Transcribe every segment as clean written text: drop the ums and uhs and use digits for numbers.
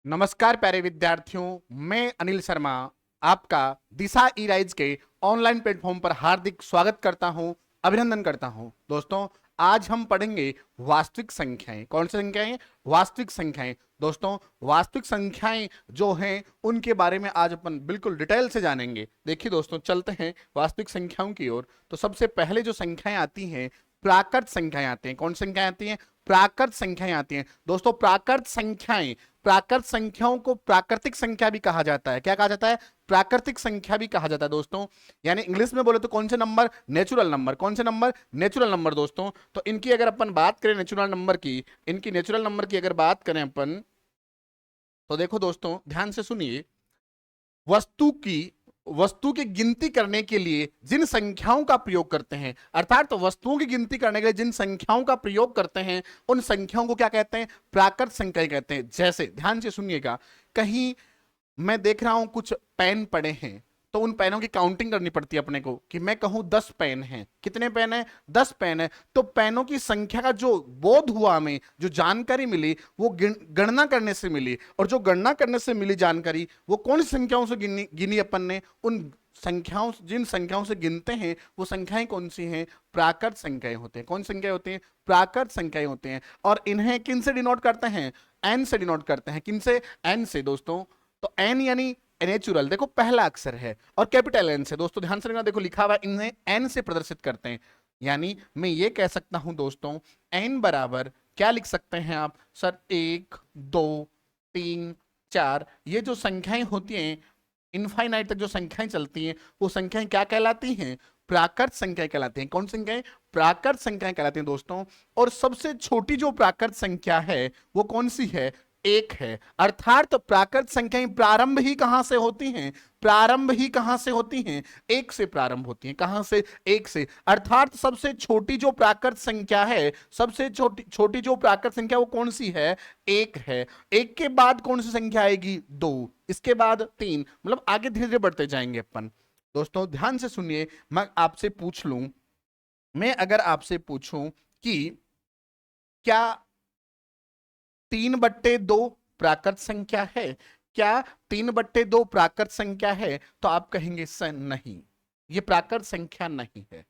नमस्कार प्यारे विद्यार्थियों, मैं अनिल शर्मा आपका दिशा ई राइज के ऑनलाइन प्लेटफॉर्म पर हार्दिक स्वागत करता हूं, अभिनंदन करता हूं। दोस्तों, आज हम पढ़ेंगे वास्तविक संख्याएं। कौन सी संख्याएं? वास्तविक संख्याएं। दोस्तों, वास्तविक संख्याएं जो हैं उनके बारे में आज अपन बिल्कुल डिटेल से जानेंगे। देखिए दोस्तों, चलते हैं वास्तविक संख्याओं की ओर। तो सबसे पहले जो संख्याएं आती हैं, प्राकृत संख्याएं आती हैं। कौन सी संख्याएं आती हैं? प्राकृत संख्याएं आती हैं। दोस्तों, प्राकृत संख्याएं, प्राकृत संख्याओं को प्राकृतिक संख्या भी कहा जाता है। क्या कहा जाता है? प्राकृतिक संख्या भी कहा जाता है दोस्तों। यानी इंग्लिश में बोले तो कौन से नंबर? Natural number. कौन से नंबर? Natural number. दोस्तों, तो इनकी अगर अपन बात करें नेचुरल नंबर की, इनकी नेचुरल नंबर की अगर बात करें अपन, तो देखो दोस्तों, ध्यान से सुनिए। वस्तु की वस्तु की गिनती करने के लिए जिन संख्याओं का प्रयोग करते हैं, अर्थात तो वस्तुओं की गिनती करने के लिए जिन संख्याओं का प्रयोग करते हैं, उन संख्याओं को क्या कहते हैं? प्राकृत संख्या कहते हैं। जैसे ध्यान से सुनिएगा, कहीं मैं देख रहा हूं कुछ पेन पड़े हैं, तो उन पेनों की काउंटिंग करनी पड़ती है अपने को। कि मैं कहूं 10 पेन हैं। कितने पेन हैं? 10 पेन है। तो पेनों की संख्या का जो बोध हुआ, हमें जो जानकारी मिली, वो गणना करने से मिली। और जो गणना करने से मिली जानकारी, वो कौन सी संख्याओं से गिनी गिनी अपन ने? उन संख्याओं, जिन संख्याओं से गिनते हैं, वो संख्याएं कौन सी हैं? प्राकृत संख्याएं होते हैं। कौन संख्याएं होती हैं? प्राकृत संख्याएं होते हैं। और इन्हें किन से डिनोट करते हैं? एन से डिनोट करते हैं। किन से? एन से। दोस्तों, तो एन यानी नेचुरल, देखो पहला अक्षर है, और कैपिटल एन से। दोस्तों ध्यान से देखना, देखो लिखा हुआ, इन्हें एन से प्रदर्शित करते हैं। यानी मैं ये कह सकता हूं दोस्तों, एन बराबर क्या लिख सकते हैं आप? सर, 1, 2, 3, 4, ये जो संख्याएं होती हैं, इनफाइनाइट तक जो संख्याएं चलती हैं, वो संख्याएं क्या कहलाती हैं? प्राकृत संख्याएं कहलाती हैं। कौन संख्याएं? प्राकृत संख्याएं कहलाती हैं दोस्तों। और सबसे छोटी जो प्राकृत संख्या है, वो कौन सी है? एक है। अर्थात तो प्राकृत संख्याएं प्रारंभ ही कहां से होती हैं? प्रारंभ ही कहां से होती हैं? एक से प्रारंभ होती हैं। कहां से? एक से। अर्थात सबसे छोटी जो प्राकृत संख्या है, सबसे छोटी छोटी जो प्राकृत संख्या, वो कौन सी है? एक है। एक के बाद कौन सी संख्या आएगी? 2। इसके बाद 3। मतलब आगे धीरे धीरे बढ़ते जाएंगे अपन। दोस्तों ध्यान से सुनिए, मैं अगर आपसे पूछूं कि क्या 3/2 प्राकृत संख्या है? क्या 3/2 प्राकृत संख्या है? तो आप कहेंगे सर नहीं, ये प्राकृत संख्या नहीं है।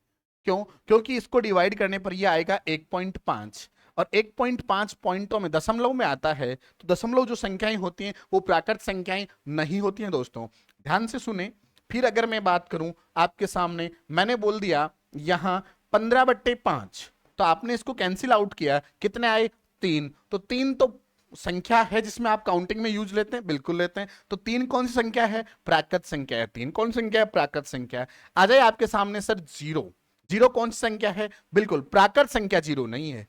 क्यों? क्योंकि इसको डिवाइड करने पर ये आएगा 1.5, और 1.5 पॉइंटों में, दशमलव में आता है। तो दशमलव जो संख्याएं होती हैं, वो प्राकृत संख्याएं नहीं होती हैं दोस्तों। ध्यान से सुने। फिर अगर मैं बात करूं आपके सामने, मैंने बोल दिया यहां 15/5, तो आपने इसको कैंसिल आउट किया, कितने आए? 3। तो 3 तो संख्या है जिसमें आप काउंटिंग में यूज लेते हैं, बिल्कुल लेते हैं। तो 3 कौन सी संख्या है? प्राकृत संख्या है। 3 कौन सी संख्या है? प्राकृत संख्या है। आ जाए आपके सामने सर 0। 0 कौन सी संख्या है? बिल्कुल प्राकृत संख्या 0 नहीं है।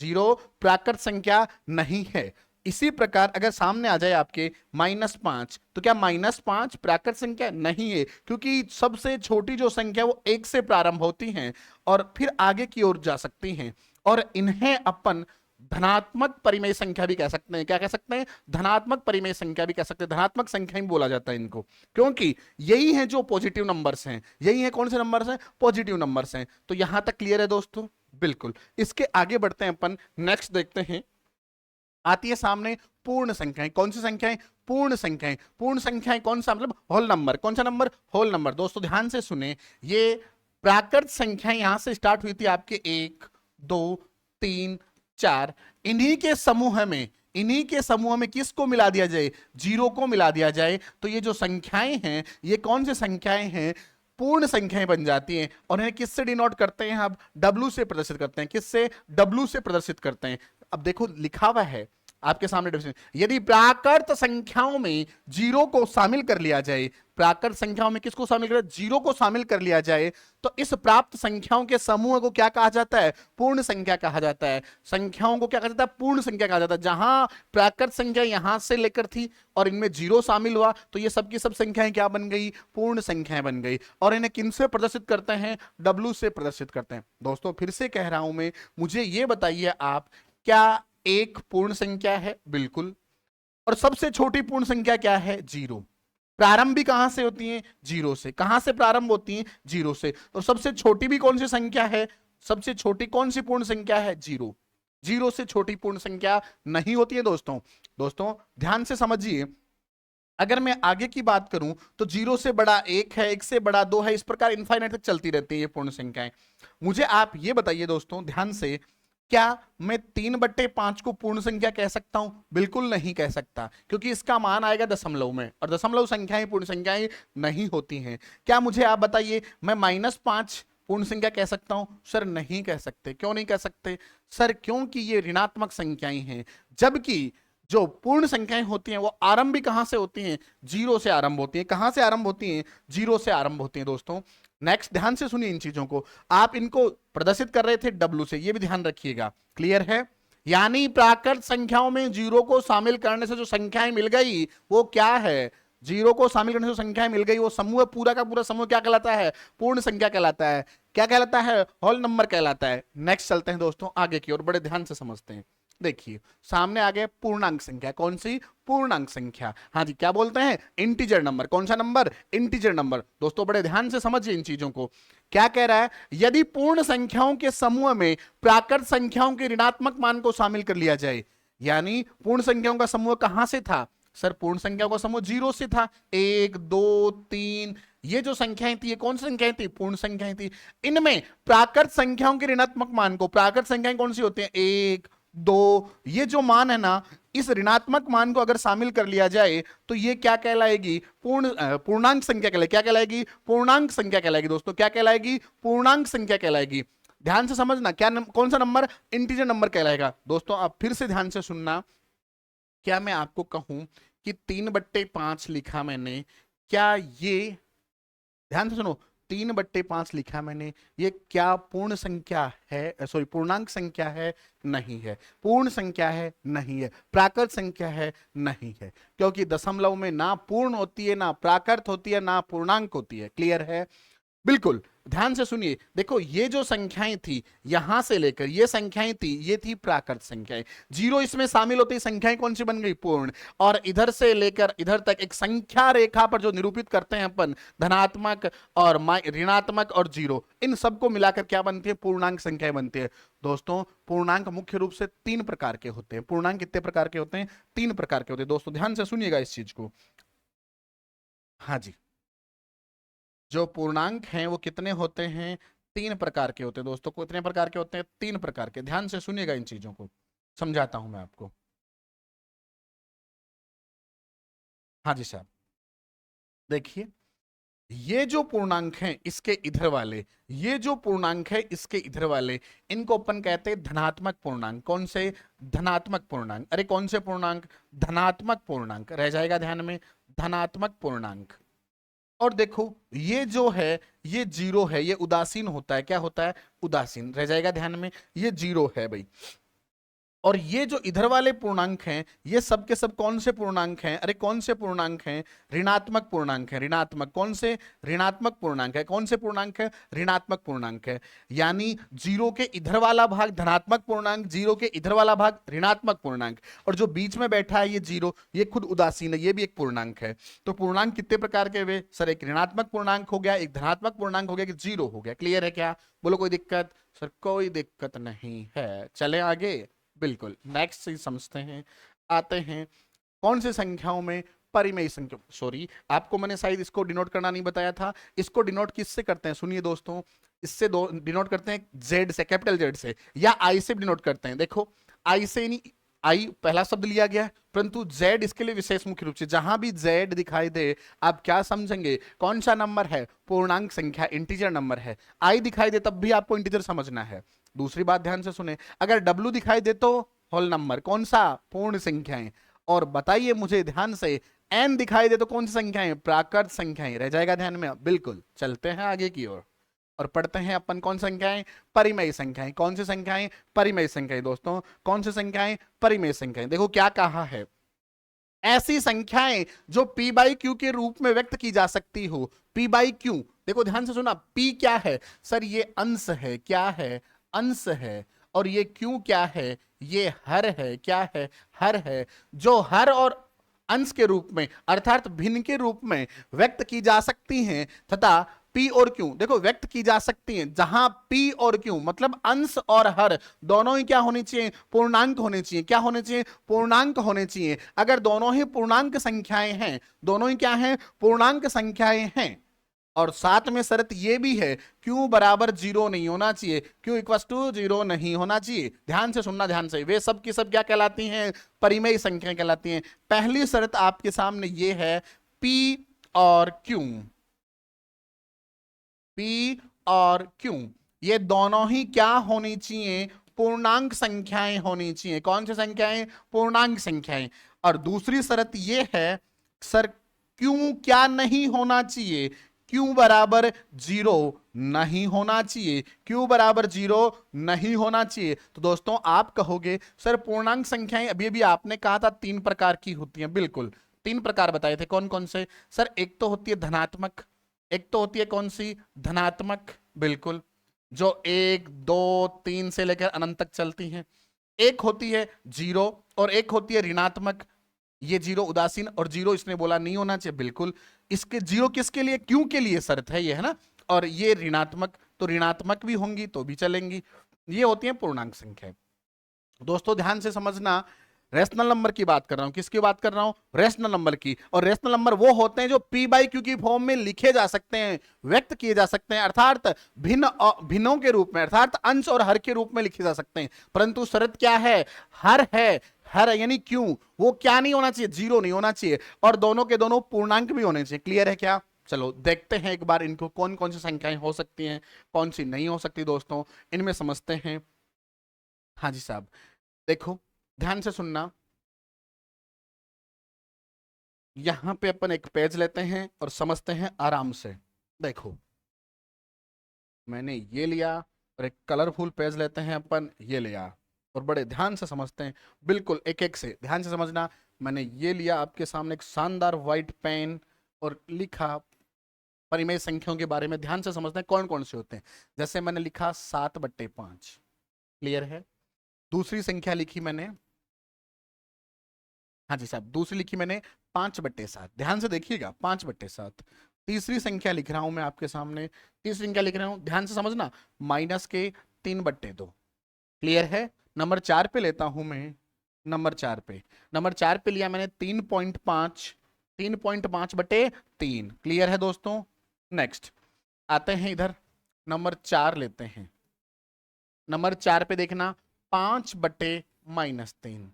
0 प्राकृत संख्या नहीं है। इसी प्रकार अगर सामने आ जाए आपके -5, तो क्या -5 प्राकृत संख्या नहीं है? क्योंकि सबसे छोटी जो संख्या, वो 1 से प्रारंभ होती हैं और फिर आगे की ओर जा सकती हैं। और इन्हें अपन धनात्मक परिमेय संख्या भी कह सकते हैं। क्या कह सकते हैं? धनात्मक परिमेय संख्या भी कह सकते हैं। धनात्मक संख्या भी बोला जाता है इनको, क्योंकि यही है जो पॉजिटिव नंबर्स हैं। यही है कौन से नंबर्स हैं? पॉजिटिव नंबर्स हैं। तो यहां तक क्लियर है दोस्तों? बिल्कुल। इसके आगे बढ़ते हैं अपन, नेक्स्ट देखते हैं। आती है सामने पूर्ण संख्याएं। कौन सी संख्याएं? पूर्ण संख्याएं। पूर्ण संख्याएं कौन सा? मतलब होल नंबर। कौन सा नंबर? Whole number. दोस्तों ध्यान से सुने, ये प्राकृत संख्याएं यहां से स्टार्ट हुई थी आपके 1, 2, 3, 4। इन्हीं के समूह में किसको मिला दिया जाए? 0 को मिला दिया जाए, तो ये जो संख्याएं हैं, ये कौन सी संख्याएं हैं? पूर्ण संख्याएं बन जाती हैं। और इन्हें किससे डिनोट करते हैं? आप W से प्रदर्शित करते हैं। किससे? W से प्रदर्शित करते हैं। अब देखो लिखा हुआ है आपके सामने डेफिनेशन, यदि प्राकृत संख्याओं में 0 को शामिल कर लिया जाए, प्राकृत संख्याओं में किसको शामिल कर? 0 को शामिल कर लिया जाए, तो इस प्राप्त संख्याओं के समूह को क्या कहा जाता है? पूर्ण संख्या कहा जाता है। संख्याओं को क्या कहा जाता है? पूर्ण संख्या कहा जाता है। जहां प्राकृत संख्या यहां से लेकर थी और इनमें 0 शामिल हुआ, तो ये सब की सब संख्याएं क्या बन गई? पूर्ण संख्याएं बन गई। और इन्हें किन से प्रदर्शित करते हैं? W से प्रदर्शित करते हैं। दोस्तों फिर से कह रहा हूं मैं, मुझे ये बताइए आप, क्या एक पूर्ण संख्या है? बिल्कुल। और सबसे छोटी पूर्ण संख्या क्या है? 0। प्रारंभ भी कहां से होती है? 0 से। कहां से प्रारंभ होती है? 0 से। तो सबसे छोटी भी कौन सी संख्या है? सबसे छोटी कौन सी पूर्ण संख्या है? 0। जीरो से छोटी पूर्ण संख्या नहीं होती है दोस्तों। दोस्तों ध्यान से समझिए, अगर मैं आगे की बात करूं तो जीरो से बड़ा एक है, एक से बड़ा दो है, इस प्रकार इनफाइनाइट तक चलती रहती है ये पूर्ण संख्याएं। मुझे आप ये बताइए दोस्तों ध्यान से, क्या मैं 3/5 को पूर्ण संख्या कह सकता हूं? बिल्कुल नहीं कह सकता, क्योंकि इसका मान आएगा दशमलव में, और दशमलव संख्याएं पूर्ण संख्याएं नहीं होती हैं। क्या मुझे आप बताइए, मैं -5 पूर्ण संख्या कह सकता हूं? सर नहीं कह सकते। क्यों नहीं कह सकते? सर क्योंकि ये ऋणात्मक संख्याएं हैं, जबकि जो पूर्ण संख्याएं होती हैं वो आरंभ भी कहां से होती हैं? जीरो से आरंभ होती हैं। कहां से आरंभ होती हैं? जीरो से आरंभ होती हैं दोस्तों। नेक्स्ट, ध्यान से सुनिए इन चीजों को। आप इनको प्रदर्शित कर रहे थे डब्ल्यू से, ये भी ध्यान रखिएगा। क्लियर है? यानी प्राकृत संख्याओं में जीरो को शामिल करने से जो संख्याएं मिल गई वो क्या है? जीरो को शामिल करने से संख्याएं मिल गई, वो समूह, पूरा का पूरा समूह क्या कहलाता है? पूर्ण संख्या कहलाता है। क्या कहलाता है? होल नंबर कहलाता है। नेक्स्ट चलते हैं दोस्तों आगे की ओर, बड़े ध्यान से समझते हैं। देखिए सामने आ गया पूर्णांक संख्या। कौन सी? पूर्णांक संख्या। हाँ जी, क्या बोलते हैं? Integer number. कौन सा नंबर? Integer number. दोस्तों बड़े ध्यान से समझिए इन चीजों को। क्या कह रहा है? यदि पूर्ण संख्याओं के समूह में प्राकृत संख्याओं के ऋणात्मक मान को शामिल कर लिया जाए, यानी पूर्ण संख्याओं का समूह कहां से था? सर पूर्ण संख्याओं का समूह जीरो से था। 1 2 3 ये जो संख्याएं थी, ये कौन सी संख्याएं थी? पूर्ण संख्याएं थी। इनमें प्राकृत संख्याओं के ऋणात्मक मान को, प्राकृत संख्याएं कौन सी होती हैं? 1 2, ये जो मान है ना, इस ऋणात्मक मान को अगर शामिल कर लिया जाए तो ये क्या कहलाएगी? पूर्णांक संख्या कहलाएगी। क्या कहलाएगी? पूर्णांक संख्या कहलाएगी। दोस्तों क्या कहलाएगी? पूर्णांक संख्या कहलाएगी। ध्यान से समझना, क्या कौन सा नंबर? इंटीजर नंबर कहलाएगा। दोस्तों आप फिर से ध्यान से सुनना, क्या मैं आपको कहूं कि 3/5 लिखा मैंने, क्या ये, ध्यान से सुनो, 3/5 लिखा मैंने, ये क्या पूर्ण संख्या है? सॉरी, पूर्णांक संख्या है? नहीं है। पूर्ण संख्या है? नहीं है। प्राकृत संख्या है? नहीं है, क्योंकि दशमलव में ना पूर्ण होती है, ना प्राकृत होती है, ना पूर्णांक होती है। क्लियर है? बिल्कुल ध्यान से सुनिए। देखो ये जो संख्याएं थी, यहां से लेकर ये संख्याएं थी, ये थी प्राकृत संख्याएं। जीरो इसमें शामिल होती संख्याएं कौन सी बन गई? पूर्ण। और इधर से लेकर इधर तक एक संख्या रेखा पर जो निरूपित करते हैं अपन, धनात्मक और ऋणात्मक और जीरो, इन सबको मिलाकर क्या बनती है? पूर्णांक संख्याएं बनती है। दोस्तों पूर्णांक मुख्य रूप से 3 प्रकार के होते हैं। पूर्णांक कितने प्रकार के होते हैं? 3 प्रकार के होते हैं। दोस्तों ध्यान से सुनिएगा इस चीज को। हाँ जी, जो पूर्णांक हैं वो कितने होते हैं? 3 प्रकार के होते हैं। दोस्तों कितने प्रकार के होते हैं? 3 प्रकार के। ध्यान से सुनिएगा इन चीजों को, समझाता हूं मैं आपको। हाँ जी साहब, देखिए ये जो पूर्णांक हैं इसके इधर वाले, ये जो पूर्णांक है इसके इधर वाले, इनको अपन कहते हैं धनात्मक पूर्णांक। कौन से? धनात्मक पूर्णांक। अरे कौन से पूर्णांक? धनात्मक पूर्णांक। रह जाएगा ध्यान में, धनात्मक पूर्णांक। और देखो ये जो है ये जीरो है, ये उदासीन होता है। क्या होता है? उदासीन। रह जाएगा ध्यान में, ये जीरो है भाई। और ये जो इधर वाले पूर्णांक हैं, ये सब के सब कौन से पूर्णांक हैं? अरे कौन से पूर्णांक हैं? ऋणात्मक पूर्णांक है। ऋणात्मक। कौन से? ऋणात्मक पूर्णांक है। कौन से पूर्णांक है? ऋणात्मक पूर्णांक है। यानी जीरो के इधर वाला भाग धनात्मक पूर्णांक, जीरो के इधर वाला भाग ऋणात्मक पूर्णांक, और जो बीच में बैठा है ये जीरो, ये खुद उदासीन है, ये भी एक पूर्णांक है। तो पूर्णांक कितने प्रकार के हुए? सर एक ऋणात्मक पूर्णांक हो गया, एक धनात्मक पूर्णांक हो गया, कि जीरो हो गया। क्लियर है क्या? बोलो कोई दिक्कत? सर कोई दिक्कत नहीं है। चले आगे। बिल्कुल नेक्स्ट चीज समझते हैं, आते हैं कौन सी संख्याओं में परिमेय संख्या। सॉरी, आपको मैंने शायद इसको डिनोट करना नहीं बताया था। इसको डिनोट किससे करते हैं? सुनिए दोस्तों, इससे दो डिनोट करते हैं जेड से, कैपिटल जेड से, या आई से डिनोट करते हैं। देखो आई से नहीं, आई पहला शब्द लिया गया है, परंतु जेड इसके लिए विशेष मुख्य रूप से। जहां भी जेड दिखाई दे आप क्या समझेंगे? कौन सा नंबर है? पूर्णांक संख्या, इंटीजर नंबर है। आई दिखाई दे तब भी आपको इंटीजर समझना है। दूसरी बात ध्यान से सुने, अगर डब्ल्यू दिखाई दे तो होल नंबर। कौन सा? पूर्ण संख्याएं। और बताइए मुझे ध्यान से, एन दिखाई दे तो कौन सी संख्याएं? प्राकृत संख्याएं। रह जाएगा ध्यान में। बिल्कुल चलते हैं आगे की ओर और पढ़ते हैं अपन कौन संख्याएं? परिमेय संख्याएं। कौन सी संख्याएं? परिमेय संख्याएं। दोस्तों कौन सी संख्याएं? परिमेय संख्याएं। देखो क्या कहा है, ऐसी संख्याएं जो p बाई क्यू के रूप में व्यक्त की जा सकती हो। p बाई क्यू, देखो ध्यान से सुना, p क्या है? सर ये अंश है। क्या है? अंश है। और ये q क्या है? ये हर है। क्या है? हर है। जो हर और अंश के रूप में, अर्थात भिन्न के रूप में व्यक्त की जा सकती हैं, तथा P और Q देखो व्यक्त की जा सकती हैं, जहां P और Q मतलब अंश और हर दोनों ही क्या होनी चाहिए, पूर्णांक होने चाहिए। क्या होने चाहिए, पूर्णांक होने चाहिए। अगर दोनों ही पूर्णांक संख्याएं हैं, दोनों ही क्या हैं, पूर्णांक संख्याएं हैं, और साथ में शर्त यह भी है Q बराबर 0 नहीं होना चाहिए, Q इक्वल टू 0 नहीं होना चाहिए। ध्यान से सुनना, ध्यान से, वे सब की सब क्या कहलाती हैं, परिमेय संख्या कहलाती हैं। पहली शर्त आपके सामने ये है P और Q, P और Q ये दोनों ही क्या होनी चाहिए, पूर्णांक संख्याएं होनी चाहिए। कौन सी संख्याएं, पूर्णांक संख्याएं। और दूसरी शर्त यह है सर Q क्या नहीं होना चाहिए, Q बराबर 0 नहीं होना चाहिए, Q बराबर 0 नहीं होना चाहिए। तो दोस्तों आप कहोगे सर पूर्णांक संख्याएं अभी अभी आपने कहा था 3 प्रकार की होती हैं, बिल्कुल 3 प्रकार बताए थे। कौन कौन से सर, एक तो होती है धनात्मक, एक तो होती है कौन सी, धनात्मक, बिल्कुल, जो 1 2 3 से लेकर अनंत तक चलती हैं। एक होती है जीरो और एक होती है ऋणात्मक। ये जीरो उदासीन और जीरो इसने बोला नहीं होना चाहिए, बिल्कुल। इसके जीरो किसके लिए, क्यों के लिए शर्त है ये, है ना। और ये ऋणात्मक, तो ऋणात्मक भी होंगी तो भी चलेंगी। ये होती है पूर्णांक संख्या। दोस्तों ध्यान से समझना, रेशनल नंबर की बात कर रहा हूं, किसकी बात कर रहा हूं, रेशनल नंबर की। और रेशनल नंबर वो होते हैं जो P बाई Q की फॉर्म में लिखे जा सकते हैं, व्यक्त किए जा सकते हैं, अर्थात भिन्न भिन्नों के रूप में, अर्थात अंश और हर के रूप में लिखे जा सकते हैं। परंतु शर्त क्या है, हर है, हर यानी Q वो क्या नहीं होना चाहिए, 0 नहीं होना चाहिए, और दोनों के दोनों पूर्णांक भी होने चाहिए। क्लियर है क्या। चलो देखते हैं एक बार इनको, कौन कौन सी संख्याएं हो सकती हैं, कौन सी नहीं हो सकती। दोस्तों इनमें समझते हैं। हाँ जी साहब, देखो ध्यान से सुनना, यहां पे अपन एक पेज लेते हैं और समझते हैं आराम से। देखो मैंने ये लिया और एक कलरफुल पेज लेते हैं अपन, ये लिया, और बड़े ध्यान से समझते हैं, बिल्कुल एक एक से ध्यान से समझना। मैंने ये लिया आपके सामने एक शानदार व्हाइट पेन और लिखा परिमेय संख्याओं के बारे में। ध्यान से समझते हैं कौन कौन से होते हैं। जैसे मैंने लिखा 7/5, क्लियर है। दूसरी संख्या लिखी मैंने, हाँ जी साहब, दूसरी लिखी मैंने 5/7, ध्यान से देखिएगा 5/7। तीसरी संख्या लिख रहा हूं मैं आपके सामने, तीसरी संख्या लिख रहा हूं, ध्यान से समझना, -3/2, क्लियर है। नंबर 4 पे लेता हूं मैं, नंबर 4 पे लिया मैंने 3.5, 3.5/3, क्लियर है दोस्तों। नेक्स्ट आते हैं इधर, नंबर 4 लेते हैं, नंबर 4 पे देखना 5/-3,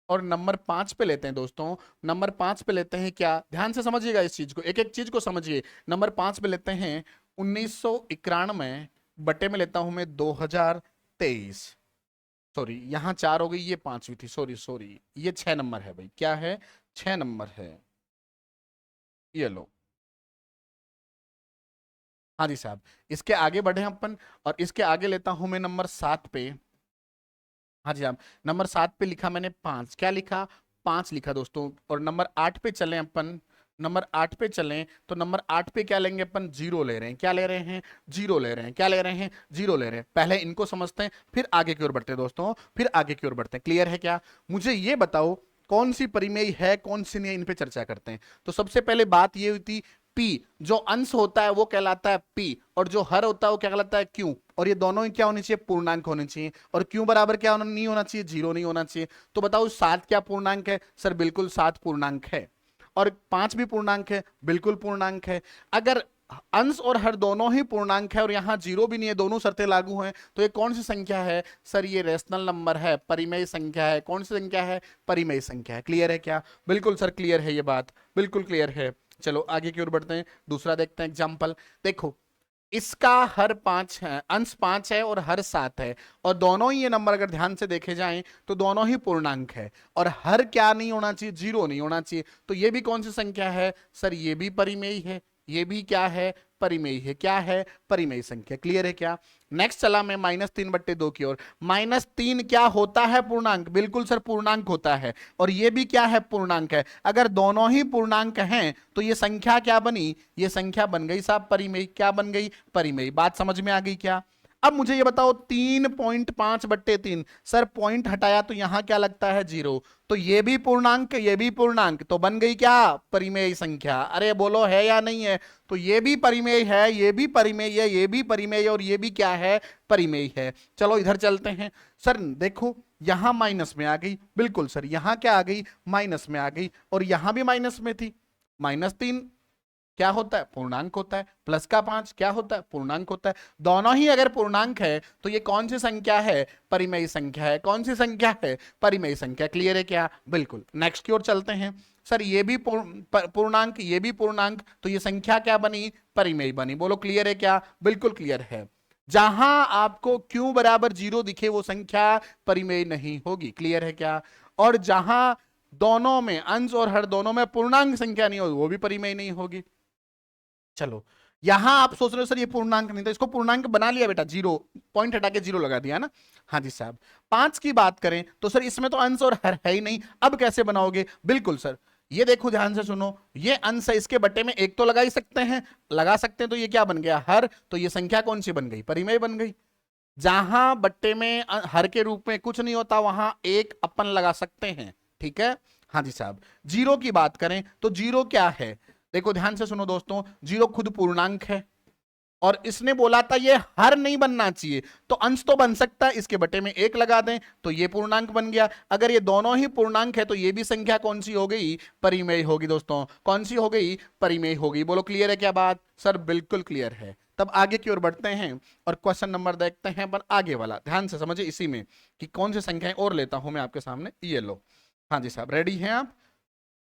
और नंबर 5 पे लेते हैं दोस्तों, नंबर 5 पे लेते हैं क्या, ध्यान से समझिएगा इस चीज को, एक एक चीज को समझिए। नंबर 5 पे लेते हैं 1991 बटे में लेता हूं मैं 2023, सॉरी यहां 4 हो गई, ये 5वीं थी, सॉरी सॉरी, ये 6 नंबर है भाई, क्या है, 6 नंबर है, ये लो। हाँ जी साहब, इसके आगे बढ़े अपन, और इसके आगे लेता हूं मैं नंबर 7 पे। हाँ जी साहब, नंबर 7 पे लिखा मैंने 5, क्या लिखा, 5 लिखा दोस्तों। और नंबर 8 पे चलें अपन, नंबर 8 पे चलें तो नंबर 8 पे क्या लेंगे अपन, 0 ले रहे हैं, क्या ले रहे हैं, 0 ले रहे हैं, क्या ले रहे हैं, 0 ले रहे हैं। पहले इनको समझते हैं, फिर आगे की ओर बढ़ते हैं दोस्तों, फिर आगे की ओर बढ़ते हैं। क्लियर है क्या। मुझे ये बताओ कौन सी परिमेय है, कौन सी नहीं, इन पे चर्चा करते हैं। तो सबसे पहले बात ये हुई थी, P जो अंश होता है वो कहलाता है P, और जो हर होता है वो क्या कहलाता है Q, और ये दोनों ही क्या होनी चाहिए, पूर्णांक होने चाहिए। और Q बराबर क्या नहीं होना चाहिए, 0 नहीं होना चाहिए। तो बताओ 7 क्या पूर्णांक है, सर बिल्कुल 7 पूर्णांक है। और 5 भी पूर्णांक है, बिल्कुल पूर्णांक है। अगर अंश और हर दोनों ही पूर्णांक है और यहां 0 भी नहीं है, दोनों शर्तें लागू हैं, तो ये कौन सी संख्या है, सर ये रेशनल नंबर है, परिमेय संख्या है। कौन सी संख्या है, परिमेय संख्या है। क्लियर है क्या, बिल्कुल सर क्लियर है, ये बात बिल्कुल क्लियर है। चलो आगे की ओर बढ़ते हैं, दूसरा देखते हैं एग्जाम्पल। देखो इसका हर 5 है, अंश 5 है और हर 7 है, और दोनों ही ये नंबर अगर ध्यान से देखे जाएं तो दोनों ही पूर्णांक है, और हर क्या नहीं होना चाहिए, 0 नहीं होना चाहिए। तो ये भी कौन सी संख्या है, सर ये भी परिमेय है, ये भी क्या है, परिमेय है, क्या है, परिमेय संख्या। क्लियर है क्या। नेक्स्ट चला मैं -3/2 की ओर। -3 क्या होता है, पूर्णांक, बिल्कुल सर पूर्णांक होता है, और ये भी क्या है, पूर्णांक है। अगर दोनों ही पूर्णांक हैं तो ये संख्या क्या बनी, ये संख्या बन गई साहब परिमेय, क्या बन गई, परिमेय। बात समझ में आ गई क्या। अब मुझे ये बताओ 3.5/3, सर पॉइंट हटाया तो यहां क्या लगता है 0, तो ये भी पूर्णांक ये भी पूर्णांक, तो बन गई क्या परिमेय संख्या। अरे बोलो है या नहीं है, तो ये भी परिमेय है, ये भी परिमेय है, ये भी परिमेय है, और ये भी क्या है परिमेय है। चलो इधर चलते हैं। सर देखो यहां माइनस में आ गई, बिल्कुल सर यहां क्या आ गई माइनस में आ गई, और यहां भी माइनस में थी। -3 क्या होता है पूर्णांक होता है, +5 क्या होता है पूर्णांक होता है। दोनों ही अगर पूर्णांक है तो ये कौन सी संख्या है परिमेय संख्या है। कौन सी संख्या है परिमेय संख्या। क्लियर है क्या, बिल्कुल। नेक्स्ट की ओर चलते हैं। सर ये भी पूर्णांक ये भी पूर्णांक, तो ये संख्या क्या बनी परिमेय बनी। बोलो क्लियर है क्या, बिल्कुल क्लियर है। जहां आपको q बराबर 0 दिखे वो संख्या परिमेय नहीं होगी। क्लियर है क्या, और जहां दोनों में अंश और हर दोनों में पूर्णांक संख्या नहीं होगी वो भी परिमेय नहीं होगी। चलो यहां आप सोच रहे हो सर ये पूर्णांक नहीं, तो इसको पूर्णांक बना लिया बेटा, 0 पॉइंट हटा के 0 लगा दिया ना। हाँ जी साहब। 5 की बात करें तो सर इसमें तो अंश और हर है ही नहीं, अब कैसे बनाओगे। बिल्कुल सर ये देखो ध्यान से सुनो, ये अंश है, इसके बट्टे में 1 तो लगा ही सकते हैं, लगा सकते हैं, तो ये क्या बन गया हर, तो ये संख्या कौन सी बन गई परिमेय बन गई। जहां बट्टे में हर के रूप में कुछ नहीं होता वहां 1 अपन लगा सकते हैं। ठीक है हाँ जी साहब। 0 की बात करें तो 0 क्या है, देखो ध्यान से सुनो दोस्तों, 0 खुद पूर्णांक है, और इसने बोला था ये हर नहीं बनना चाहिए, तो अंश तो बन सकता है, इसके बटे में 1 लगा दें तो ये पूर्णांक बन गया। अगर ये दोनों ही पूर्णांक है तो ये भी संख्या कौन सी हो गई परिमेय होगी दोस्तों। कौन सी हो गई परिमेय होगी। बोलो क्लियर है क्या बात, सर बिल्कुल क्लियर है। तब आगे की ओर बढ़ते हैं और क्वेश्चन नंबर देखते हैं पर आगे वाला, ध्यान से समझिए इसी में कि कौन सी संख्याएं और लेता हूं मैं आपके सामने। ये लो, हाँ जी साहब रेडी हैं आप,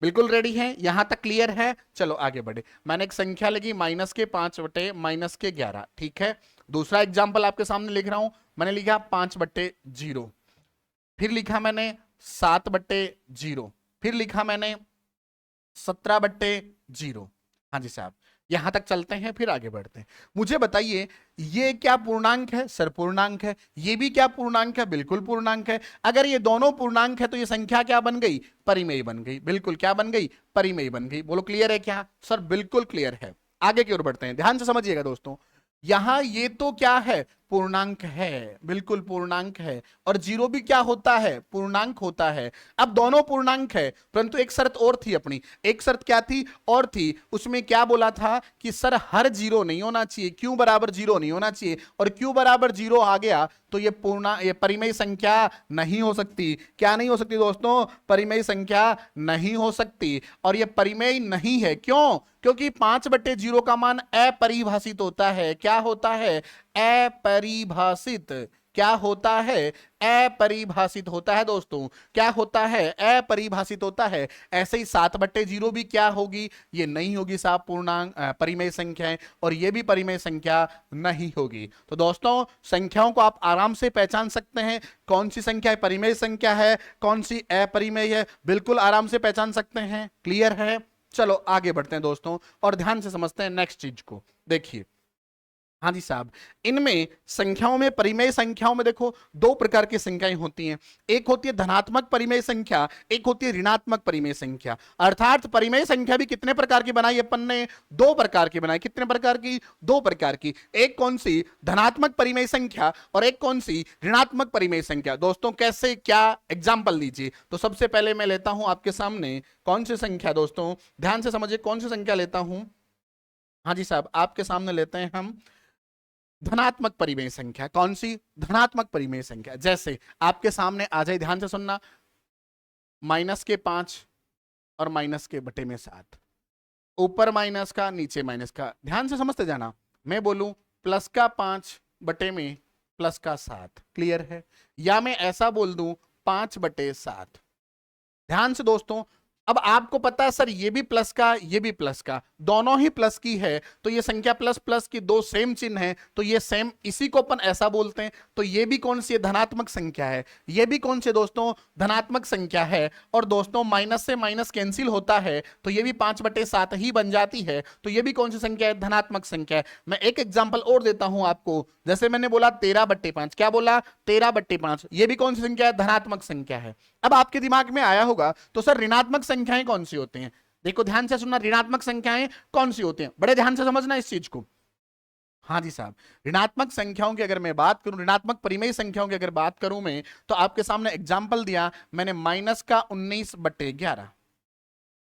बिल्कुल रेडी है, यहां तक क्लियर है। चलो आगे बढ़े। मैंने एक संख्या लिखी -5/11, ठीक है। दूसरा एग्जांपल आपके सामने लिख रहा हूं, मैंने लिखा 5/0, फिर लिखा मैंने 7/0, फिर लिखा मैंने 17/0। हाँ जी साहब, यहां तक चलते हैं फिर आगे बढ़ते हैं। मुझे बताइए ये क्या पूर्णांक है, सर पूर्णांक है। ये भी क्या पूर्णांक है, बिल्कुल पूर्णांक है। अगर ये दोनों पूर्णांक है तो ये संख्या क्या बन गई परिमेय बन गई। बिल्कुल क्या बन गई परिमेय बन गई। बोलो क्लियर है क्या, सर बिल्कुल क्लियर है। आगे की ओर बढ़ते हैं, ध्यान से समझिएगा दोस्तों। यहां ये तो क्या है पूर्णांक है, बिल्कुल पूर्णांक है, और 0 भी क्या होता है पूर्णांक होता है। अब दोनों पूर्णांक है, परंतु एक शर्त और थी अपनी। एक शर्त क्या थी और थी, उसमें क्या बोला था कि सर हर 0 नहीं होना चाहिए, q बराबर 0 नहीं होना चाहिए, और q बराबर 0 आ गया तो ये परिमेय संख्या नहीं हो सकती। क्या नहीं हो सकती दोस्तों, परिमेय संख्या नहीं हो सकती। और ये परिमेय नहीं है क्यों, क्योंकि 5/0 का मान अपरिभाषित होता है। क्या होता है अपरिभाषित, क्या होता है अपरिभाषित होता है दोस्तों। क्या होता है अपरिभाषित होता है। ऐसे ही 7/0 भी क्या होगी, ये नहीं होगी साहब पूर्णांक परिमेय संख्या है, और ये भी परिमेय संख्या नहीं होगी। तो दोस्तों संख्याओं को आप आराम से पहचान सकते हैं, कौन सी संख्या परिमेय संख्या है, कौन सी अपरिमेय है, बिल्कुल आराम से पहचान सकते हैं। क्लियर है, चलो आगे बढ़ते हैं दोस्तों और ध्यान से समझते हैं नेक्स्ट चीज को। देखिए हाँ जी साहब, इनमें संख्याओं में परिमेय संख्याओं में देखो 2 प्रकार की संख्याएं होती हैं। एक होती है धनात्मक परिमेय संख्या, एक होती है ऋणात्मक परिमेय संख्या। अर्थात परिमेय संख्या भी कितने प्रकार की बनाई अपन ने, 2 प्रकार की बनाई। कितने प्रकार की, 2 प्रकार की। एक कौन सी धनात्मक परिमेय संख्या और एक कौन सी ऋणात्मक परिमेय संख्या। दोस्तों कैसे, क्या एग्जाम्पल दीजिए। तो सबसे पहले मैं लेता हूं आपके सामने कौन सी संख्या, दोस्तों ध्यान से समझिए कौन सी संख्या लेता हूं। हाँ जी साहब, आपके सामने लेते हैं हम धनात्मक परिमेय संख्या। कौन सी, धनात्मक परिमेय संख्या। जैसे आपके सामने आ जाए, ध्यान से सुनना, -5 और -7, ऊपर माइनस का नीचे माइनस का। ध्यान से समझते जाना, मैं बोलूं +5/7 क्लियर है, या मैं ऐसा बोल दूं 5/7। ध्यान से दोस्तों, अब आपको पता है सर ये भी प्लस का ये भी प्लस का, दोनों ही प्लस की है, तो ये संख्या प्लस प्लस की 2 सेम चिन्ह है, तो ये सेम, इसी को अपन ऐसा बोलते हैं। तो ये भी कौन सी है, धनात्मक संख्या है। ये भी कौन सी दोस्तों, धनात्मक संख्या है। और दोस्तों माइनस से माइनस कैंसिल होता है तो ये भी 5/7 ही बन जाती है। तो ये भी कौन सी संख्या है, धनात्मक संख्या है। मैं एक एग्जाम्पल और देता हूं आपको, जैसे मैंने बोला 13/5, क्या बोला 13/5, ये भी कौन सी संख्या है, धनात्मक संख्या है। अब आपके दिमाग में आया होगा तो सर ऋणात्मक संख्याएं कौन सी होती हैं। देखो ध्यान से सुनना, ऋणात्मक संख्याएं कौन सी होती हैं, बड़े ध्यान से समझना इस चीज को। हाँ जी साहब, ऋणात्मक संख्याओं की अगर मैं बात करूं, ऋणात्मक परिमेय संख्याओं की अगर बात करूं मैं, तो आपके सामने एग्जाम्पल दिया मैंने -19/11।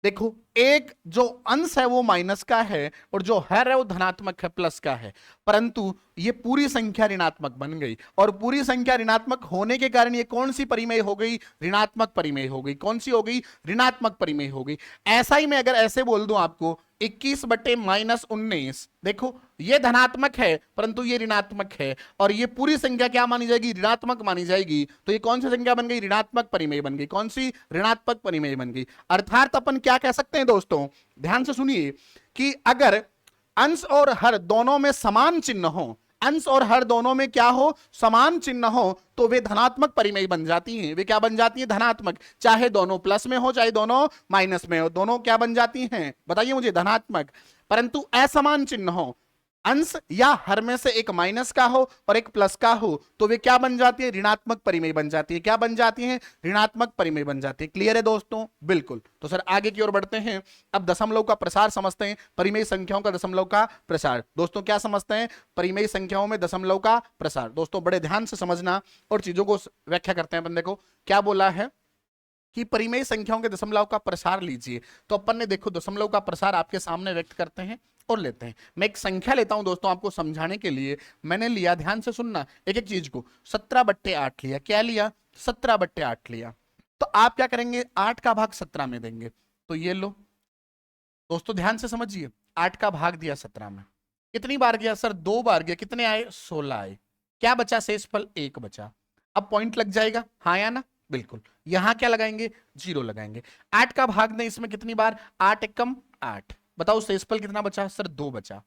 देखो, एक जो अंश है वो माइनस का है और जो हर है वो धनात्मक है, प्लस का है, परंतु ये पूरी संख्या ऋणात्मक बन गई, और पूरी संख्या ऋणात्मक होने के कारण ये कौन सी परिमेय हो गई? ऋणात्मक परिमेय हो गई। कौन सी हो गई? ऋणात्मक परिमेय हो गई। ऐसा ही मैं अगर ऐसे बोल दूं आपको 21/-19, देखो ये धनात्मक है परंतु ये ऋणात्मक है, और ये पूरी संख्या क्या मानी जाएगी? ऋणात्मक मानी जाएगी। तो ये कौन सी संख्या बन गई? ऋणात्मक परिमेय बन गई। कौन सी? ऋणात्मक परिमेय बन गई। अर्थात अपन क्या कह सकते हैं दोस्तों, ध्यान से सुनिए, कि अगर अंश और हर दोनों में समान चिन्ह हो, अंश और हर दोनों में क्या हो? समान चिन्ह हो, तो वे धनात्मक परिमेय बन जाती हैं। वे क्या बन जाती हैं? धनात्मक। चाहे दोनों प्लस में हो चाहे दोनों माइनस में हो, दोनों क्या बन जाती हैं? बताइए मुझे। धनात्मक। परंतु असमान चिन्ह हो, अंश या हर में से एक माइनस का हो और एक प्लस का हो, तो वे क्या बन जाती है? ऋणात्मक परिमेय बन जाती है। क्या बन जाती है? ऋणात्मक परिमेय बन जाती है। क्लियर है दोस्तों? बिल्कुल। तो सर आगे की ओर बढ़ते हैं, अब दशमलव का प्रसार समझते हैं। परिमेय संख्याओं का दशमलव का प्रसार। दोस्तों क्या समझते हैं? परिमेय संख्याओं में दशमलव का प्रसार। दोस्तों बड़े ध्यान से समझना और चीजों को व्याख्या करते हैं। अपन देखो क्या बोला है कि परिमेय संख्याओं के दशमलव का प्रसार लीजिए। तो अपन ने देखो दशमलव का प्रसार आपके सामने व्यक्त करते हैं और लेते हैं। मैं एक संख्या लेता हूं दोस्तों आपको समझाने के लिए। मैंने लिया, ध्यान से सुनना एक एक चीज को, 17/8 लिया। क्या लिया? 17/8 लिया। तो आप क्या करेंगे? 8 का भाग 17 में देंगे। तो ये लो दोस्तों, ध्यान से समझिए, 8 का भाग दिया 17 में। कितनी बार गया सर? 2 बार गया। कितने आए? 16 आए। क्या बचा? शेषफल 1 बचा। अब पॉइंट लग जाएगा, हाँ या ना? बिल्कुल। यहां क्या लगाएंगे? 0 लगाएंगे। 8 का भाग दें इसमें कितनी बार? 8 एकम 8। बताओ शेषफल कितना बचा? सर 2 बचा।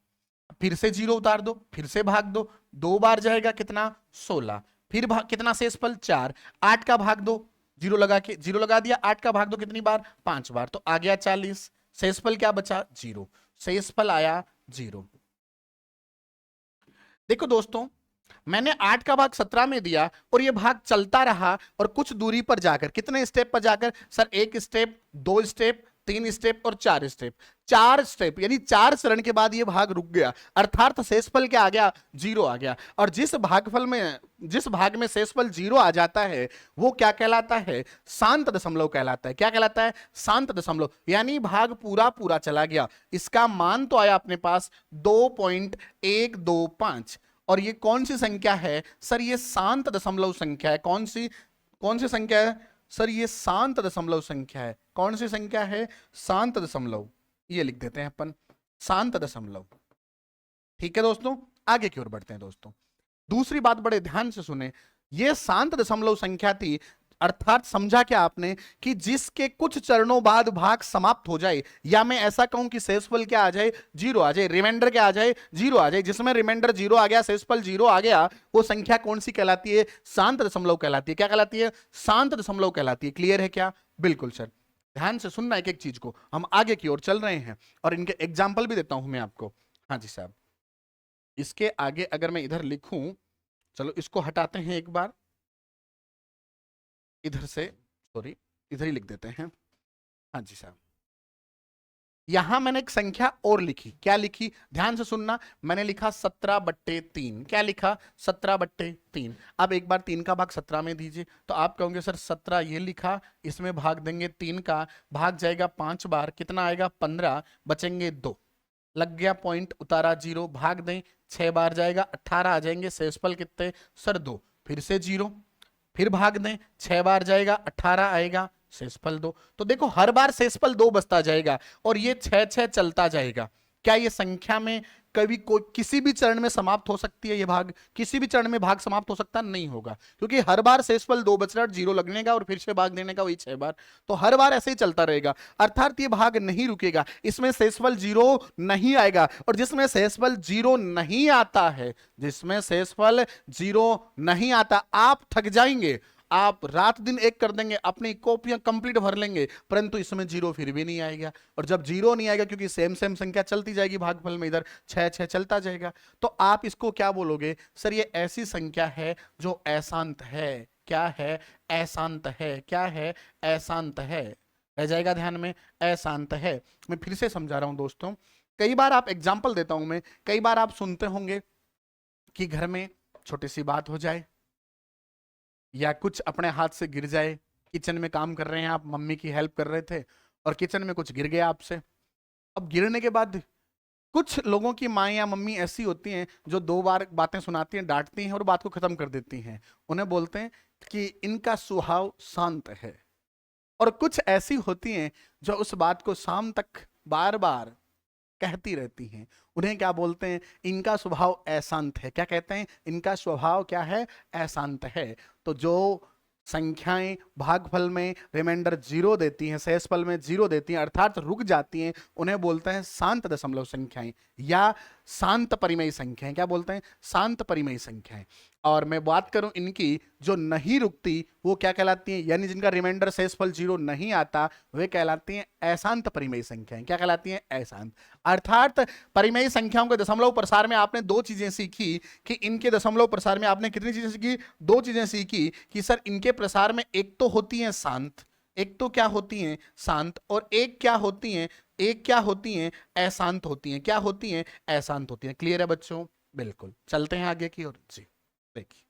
फिर से 0 उतार दो, फिर से भाग दो, 2 बार जाएगा कितना? 16। फिर भाग कितना? शेषफल 4। 8 का भाग दो, 0 लगा के, 0 लगा दिया। 8 का भाग दो कितनी बार? 5 बार। तो आ गया 40। शेषफल क्या बचा? 0। शेषफल आया 0। देखो दोस्तों, मैंने 8 का भाग 17 में दिया और ये भाग चलता रहा, और कुछ दूरी पर जाकर, कितने स्टेप पर जाकर? सर 1 स्टेप, 2 स्टेप, 3 स्टेप और 4 स्टेप। 4 स्टेप यानी 4 चरण के बाद ये भाग रुक गया, अर्थात शेषफल क्या आ गया? 0 आ गया। और जिस भाग में शेषफल 0 आ जाता है वो क्या कहलाता है? शांत दशमलव कहलाता है। क्या कहलाता है? शांत दशमलव। यानी भाग पूरा पूरा चला गया। इसका मान तो आया अपने पास 2.125। और ये कौन सी संख्या है? सर ये शांत दशमलव संख्या है। कौन सी संख्या है? सर ये शांत दशमलव संख्या है। कौन सी संख्या है? शांत दशमलव। ये लिख देते हैं अपन, शांत दशमलव। ठीक है दोस्तों, आगे की ओर बढ़ते हैं दोस्तों। दूसरी बात बड़े ध्यान से सुने, ये शांत दशमलव संख्या थी, अर्थात समझा क्या आपने कि जिसके कुछ चरणों बाद भाग समाप्त हो जाए, या मैं ऐसा कहूं कि शेषफल क्या आ जाए? 0 आ जाए। रिमाइंडर क्या आ जाए? 0 आ जाए। जिसमें रिमाइंडर 0 आ गया, शेषफल 0 आ गया, वो संख्या कौन सी कहलाती है? शांत दशमलव कहलाती है। क्या कहलाती है? शांत दशमलव कहलाती है। क्लियर है क्या? बिल्कुल सर। ध्यान से सुनना एक एक चीज को, हम आगे की ओर चल रहे हैं और इनके एग्जाम्पल भी देता हूं मैं आपको। हाँ जी साहब, इसके आगे अगर मैं इधर लिखूं, चलो इसको हटाते हैं एक बार, इधर से, सॉरी, इधर ही लिख देते हैं। हाँ जी साहब, यहां मैंने एक संख्या और लिखी। क्या लिखी? ध्यान से सुनना। मैंने लिखा 17/3। क्या लिखा? 17/3। अब एक बार 3 का भाग 17 में दीजिए। तो आप कहोगे सर 17 ये लिखा, इसमें भाग देंगे 3 का, भाग जाएगा 5 बार, कितना आएगा? 15, बचेंगे 2। लग गया पॉइंट, उतारा 0। भाग दें 6 बार जाएगा, 18 आ जाएंगे। शेषफल कितने? सर 2। फिर से 0, फिर भाग दें 6 बार जाएगा, 18 आएगा। शेषफल 2। तो देखो हर बार शेषफल 2 बचता जाएगा और ये 6 चलता जाएगा। क्या ये संख्या में कभी कोई किसी भी चरण में समाप्त हो सकती है? ये भाग किसी भी चरण में भाग समाप्त हो सकता नहीं होगा, क्योंकि हर बार शेषफल 2 बच रहा है, 0 लगने का और फिर से भाग देने का, वही 6 बार। तो हर बार ऐसे ही चलता रहेगा, अर्थात ये भाग नहीं रुकेगा। इसमें शेषफल 0 नहीं आएगा, और जिसमें शेषफल 0 नहीं आता है, जिसमें शेषफल 0 नहीं आता, आप थक जाएंगे, आप रात दिन एक कर देंगे, अपनी कॉपियां कंप्लीट भर लेंगे, परंतु इसमें 0 फिर भी नहीं आएगा। और जब 0 नहीं आएगा, क्योंकि सेम सेम संख्या चलती जाएगी भागफल में, इधर 6 चलता जाएगा, तो आप इसको क्या बोलोगे? सर ये ऐसी संख्या है जो अशांत है। क्या है? अशांत है। क्या है? अशांत है। रह जाएगा ध्यान में, अशांत है। मैं फिर से समझा रहा हूं दोस्तों, कई बार आप एग्जाम्पल देता हूं मैं, कई बार आप सुनते होंगे कि घर में छोटी सी बात हो जाए या कुछ अपने हाथ से गिर जाए, किचन में काम कर रहे हैं आप, मम्मी की हेल्प कर रहे थे और किचन में कुछ गिर गया आपसे। अब गिरने के बाद कुछ लोगों की माँ या मम्मी ऐसी होती हैं जो 2 बार बातें सुनाती हैं, डांटती हैं और बात को खत्म कर देती हैं। उन्हें बोलते हैं कि इनका स्वभाव शांत है। और कुछ ऐसी होती हैं जो उस बात को शाम तक बार बार कहती रहती हैं। उन्हें क्या बोलते हैं? इनका स्वभाव अशांत है। क्या कहते हैं? इनका स्वभाव क्या है? अशांत है। तो जो संख्याएं भागफल में रिमाइंडर 0 देती हैं, शेषफल में 0 देती हैं, अर्थात रुक जाती हैं, उन्हें बोलते हैं शांत दशमलव संख्याएं या शांत परिमेय संख्याएं। क्या बोलते हैं? शांत परिमेय संख्याएं। और मैं बात करूं इनकी, जो नहीं रुकती वो क्या कहलाती हैं? यानी जिनका रिमाइंडर शेषफल 0 नहीं आता, वे कहलाती हैं अशांत परिमेय संख्याएं। क्या कहलाती हैं? अशांत। अर्थात परिमेय संख्याओं के दशमलव प्रसार में आपने 2 चीजें सीखी कि इनके दशमलव प्रसार में आपने कितनी चीजें सीखी? 2 चीजें सीखी कि सर इनके प्रसार में एक तो होती है शांत, एक तो क्या होती हैं? शांत, और एक क्या होती हैं? एक क्या होती हैं? अशांत होती हैं। क्या होती हैं? अशांत होती हैं। क्लियर है बच्चों? बिल्कुल। चलते हैं आगे की ओर। जी देखिए,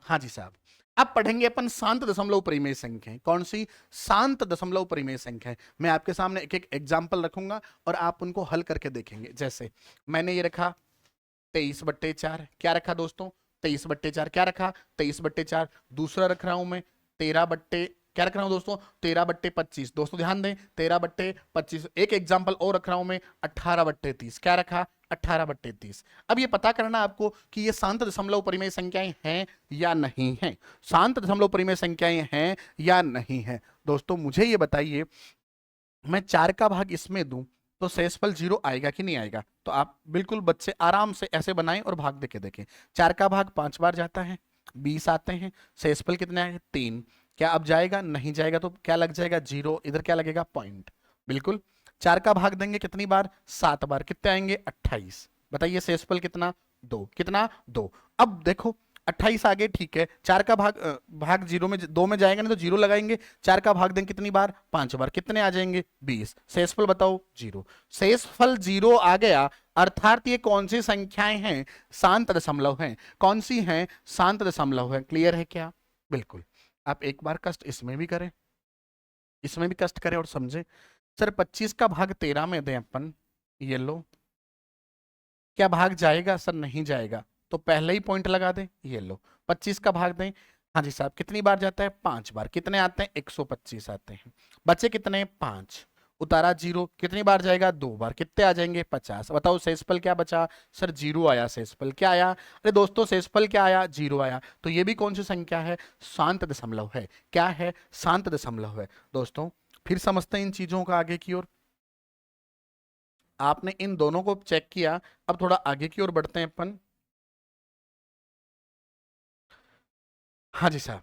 हाँ जी साहब, अब पढ़ेंगे अपन शांत दशमलव परिमेय संख्याएं। कौन सी? शांत दशमलव परिमेय संख्याएं। मैं आपके सामने एक एक एग्जाम्पल रखूंगा और आप उनको हल करके देखेंगे। जैसे मैंने ये रखा 23/4। क्या रखा दोस्तों? 23/4। क्या रखा? 23/4। दूसरा रख रहा हूं मैं 13 क्या रख रहा हूं दोस्तों? 13/25। दोस्तों ध्यान दें, 13/25। एक एग्जाम्पल और रख रहा हूं मैं 18/30। क्या रखा? 18/30। अब ये पता करना आपको कि ये शांत दशमलव परिमेय संख्याएं हैं या नहीं हैं। शांत दशमलव परिमेय संख्याएं हैं या नहीं है। दोस्तों मुझे ये बताइए, मैं 4 का भाग इसमें दूं तो शेषफल 0 आएगा कि नहीं आएगा? तो आप बिल्कुल बच्चे आराम से ऐसे बनाएं और भाग देके देखें। 4 का भाग 5 बार जाता है, 20 आते हैं, शेषफल कितने आए? 3। क्या अब जाएगा? नहीं जाएगा। तो क्या लग जाएगा? 0। इधर क्या लगेगा? पॉइंट। बिल्कुल। 4 का भाग देंगे कितनी बार? 7 बार। कितने आएंगे? 28। बताइए शेषफल कितना? 2। कितना? 2। अब देखो 28 आ गए, ठीक है। 4 का भाग 0 में 2 में जाएगा नहीं तो 0 लगाएंगे। 4 का भाग देंगे कितनी बार? 5 बार। कितने आ जाएंगे? 20। शेषफल बताओ? 0। शेषफल 0 आ गया, अर्थात ये कौन सी संख्याएं हैं? शांत दशमलव हैं। कौन सी हैं? शांत दशमलव है। क्लियर है क्या? बिल्कुल। आप एक बार कष्ट इसमें भी करें, इसमें भी कष्ट करें और समझें। सर 25 का भाग 13 में दें अपन, ये लो, क्या भाग जाएगा? सर नहीं जाएगा। तो पहले ही पॉइंट लगा दें, ये लो। 25 का भाग दें, हाँ जी साहब, कितनी बार जाता है? 5 बार। कितने आते हैं? 125 आते हैं। बचे कितने? 5। उतारा 0। कितनी बार जाएगा? 2 बार। कितने आ जाएंगे? 50। बताओ शेषफल क्या बचा? सर 0 आया। शेषफल क्या आया? अरे दोस्तों शेषफल क्या आया? 0 आया। तो ये भी कौन सी संख्या है? शांत दशमलव है। क्या है? शांत दशमलव है। दोस्तों फिर समझते हैं इन चीजों का आगे की ओर। आपने इन दोनों को चेक किया, अब थोड़ा आगे की ओर बढ़ते हैं अपन। हाँ जी साहब,